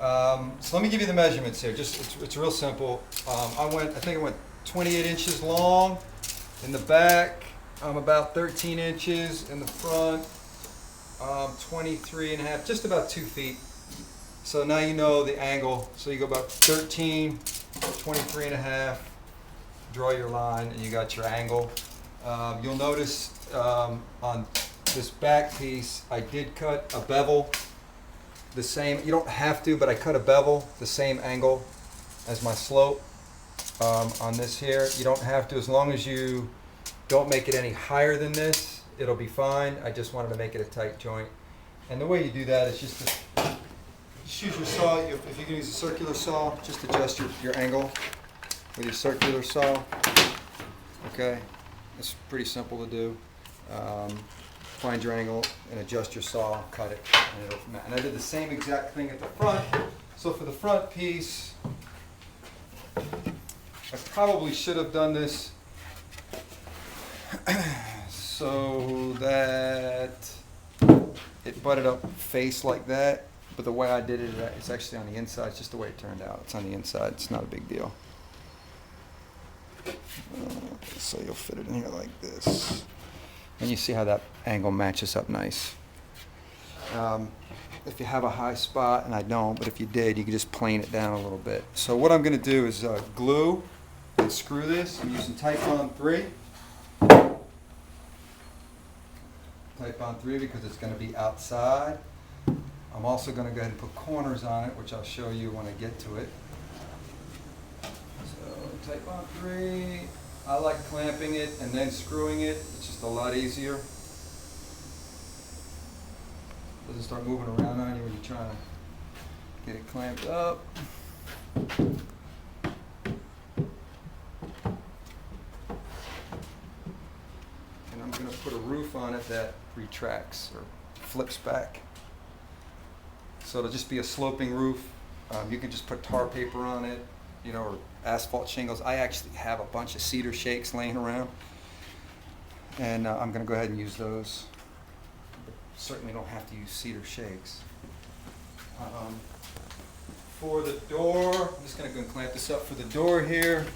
So let me give you the measurements here. It's real simple. I think I went 28 inches long in the back. I'm about 13 inches in the front. 23 and a half, just about 2 feet. So now you know the angle. So you go about 13, 23 and a half. Draw your line, and you got your angle. You'll notice on this back piece, I did cut a bevel the same. You don't have to, but I cut a bevel the same angle as my slope on this here. You don't have to, as long as you don't make it any higher than this, it'll be fine. I just wanted to make it a tight joint. And the way you do that is just use your saw. If you can use a circular saw, just adjust your angle with your circular saw. Okay, it's pretty simple to do. Find your angle and adjust your saw, cut it, and I did the same exact thing at the front. So for the front piece, I probably should have done this so that it butted up face like that. But the way I did it, it's actually on the inside. It's just the way it turned out. It's on the inside. It's not a big deal. So you'll fit it in here like this. And you see how that angle matches up nice. If you have a high spot, and I don't, but if you did, you could just plane it down a little bit. So what I'm going to do is glue and screw this. I'm using Type-On 3. Type-On 3 because it's going to be outside. I'm also going to go ahead and put corners on it, which I'll show you when I get to it. So Type-On 3. I like clamping it and then screwing it. It's just a lot easier. Doesn't start moving around on you when you're trying to get it clamped up. And I'm going to put a roof on it that retracts or flips back. So it'll just be a sloping roof. You can just put tar paper on it, you know, or asphalt shingles. I actually have a bunch of cedar shakes laying around, and I'm going to go ahead and use those. But certainly don't have to use cedar shakes. For the door, I'm just going to go and clamp this up for the door here.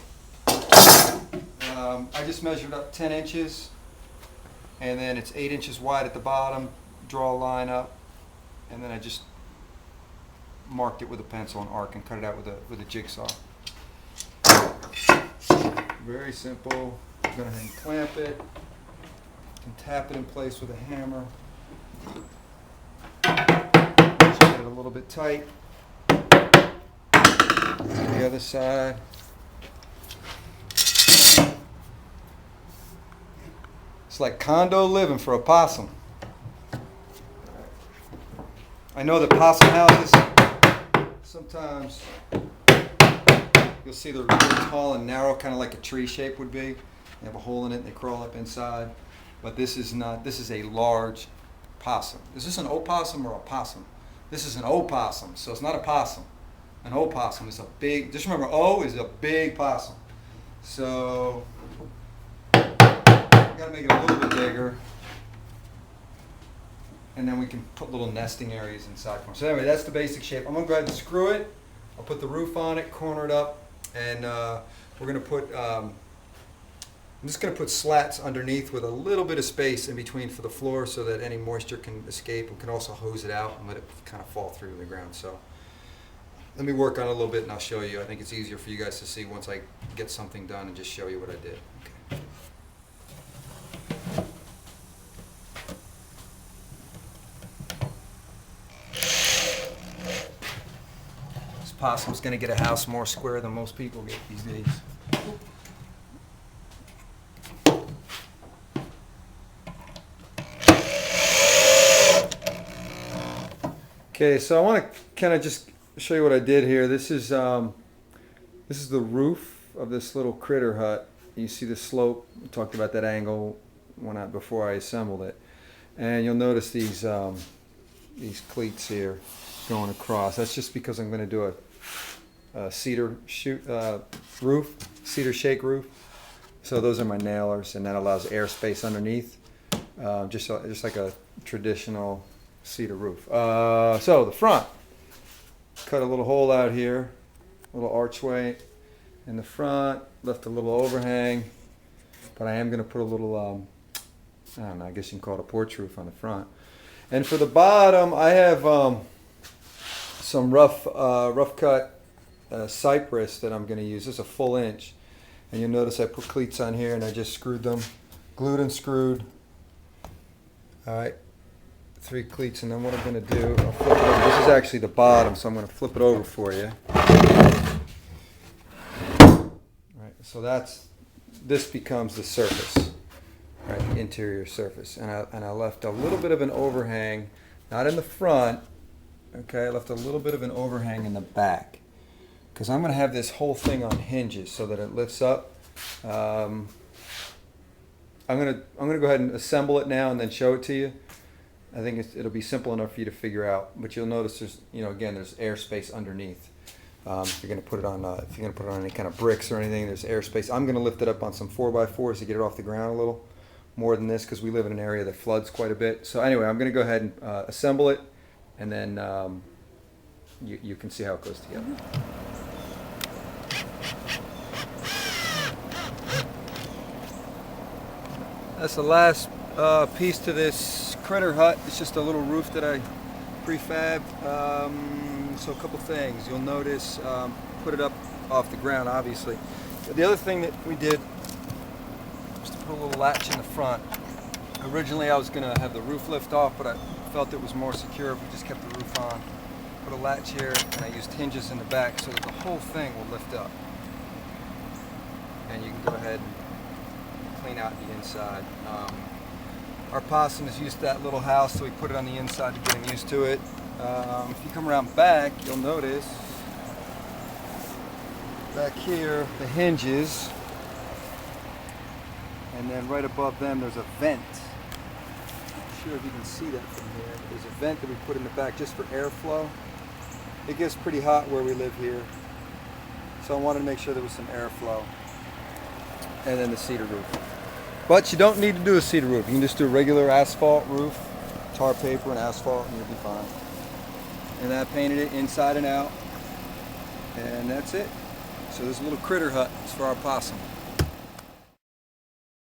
I just measured up 10 inches, and then it's 8 inches wide at the bottom. Draw a line up, and then I just marked it with a pencil and arc and cut it out with a jigsaw. Very simple. I'm going to clamp it and tap it in place with a hammer. Just get it a little bit tight. The other side. It's like condo living for a possum. I know that possum houses, sometimes you'll see they're really tall and narrow, kind of like a tree shape would be. They have a hole in it and they crawl up inside. But this is not, this is a large possum. Is this an opossum or a possum? This is an opossum, so it's not a possum. An opossum is a big, just remember, O is a big possum. So, you gotta make it a little bit bigger. And then we can put little nesting areas inside for them. So anyway, that's the basic shape. I'm gonna go ahead and screw it. I'll put the roof on it, corner it up, and we're gonna put, I'm just gonna put slats underneath with a little bit of space in between for the floor so that any moisture can escape. We can also hose it out and let it kind of fall through the ground. So let me work on it a little bit and I'll show you. I think it's easier for you guys to see once I get something done and just show you what I did. Okay. Possum's going to get a house more square than most people get these days. Okay, so I want to kind of just show you what I did here. This is the roof of this little critter hut. You see the slope. We talked about that angle before I assembled it, and you'll notice these cleats here going across. That's just because I'm going to do a cedar roof, cedar shake roof. So those are my nailers, and that allows airspace underneath, just like a traditional cedar roof. So the front, cut a little hole out here, a little archway in the front, left a little overhang, but I am going to put a little, I don't know, I guess you can call it a porch roof on the front. And for the bottom, I have some rough cut cypress that I'm going to use. This is a full inch. And you'll notice I put cleats on here and I just screwed them, glued and screwed. All right, 3 cleats, and then what I'm going to do, I'll flip it over. This is actually the bottom, so I'm going to flip it over for you. All right, so this becomes the surface, right, the interior surface. And I left a little bit of an overhang, not in the front, okay, I left a little bit of an overhang in the back. Because I'm going to have this whole thing on hinges so that it lifts up. I'm going to go ahead and assemble it now and then show it to you. I think it'll be simple enough for you to figure out. But you'll notice there's, again, there's airspace underneath. If you're going to put it on, any kind of bricks or anything, there's airspace. I'm going to lift it up on some 4x4s to get it off the ground a little more than this because we live in an area that floods quite a bit. So anyway, I'm going to go ahead and assemble it, and then you can see how it goes together. That's the last piece to this critter hut. It's just a little roof that I prefabbed. So a couple things. You'll notice, put it up off the ground, obviously. The other thing that we did was to put a little latch in the front. Originally I was going to have the roof lift off, but I felt it was more secure if we just kept the roof on. Put a latch here, and I used hinges in the back so that the whole thing will lift up. And you can go ahead and clean out the inside. Our possum is used to that little house, so we put it on the inside to get him used to it. If you come around back, you'll notice back here the hinges, and then right above them there's a vent. I'm not sure if you can see that from here. There's a vent that we put in the back just for airflow. It gets pretty hot where we live here, so I wanted to make sure there was some airflow. And then the cedar roof. But you don't need to do a cedar roof. You can just do a regular asphalt roof, tar paper and asphalt, and you'll be fine. And I painted it inside and out, and that's it. So this little critter hut is for our possum.